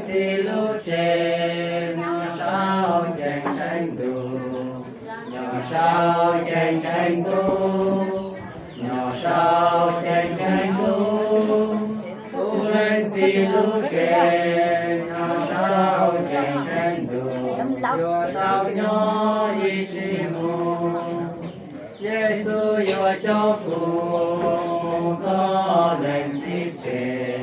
thì lúc trẻ nhỏ sao tranh tranh đủ nhỏ sao tranh tranh đủ nhỏ sao tranh tranh đủ tu lên thì lúc trẻ nhỏ sao tranh tranh đủ yo tao nhỏ đi xì mù Giêsu yo cho cùng gió lên thì trẻ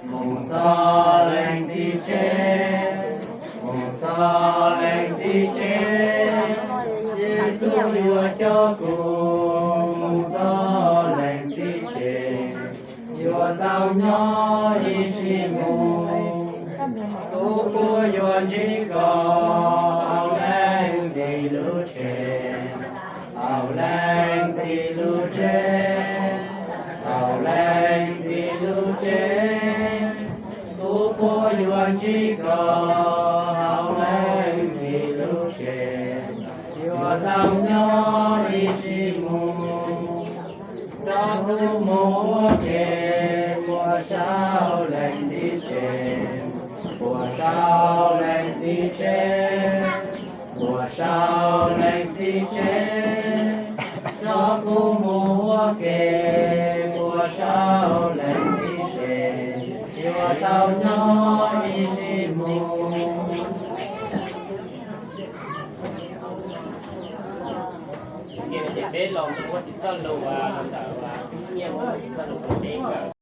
mùng gió lên thì trẻ mùng gió lên thì trẻ Giêsu yo cho cùng gió lên thì trẻ yo tao nhỏ đi xì mù tu của yo chỉ có lên thì lúc trẻ hào lên thì lúc trẻ hào lên thì lúc trẻ tu của yo chỉ có hào lên thì lúc trẻ yo tao nhỏ đi xì mù đó tu mùa trẻ mùa sao lên thì trẻ mùa sao lên thì trẻ mùa sao lên thì trẻ đó tu mùa kề mùa sao lên thì trẻ mùa sao nhỏ đi xì mù Kita jadi belum, kita selalu, kita selalu, kita selalu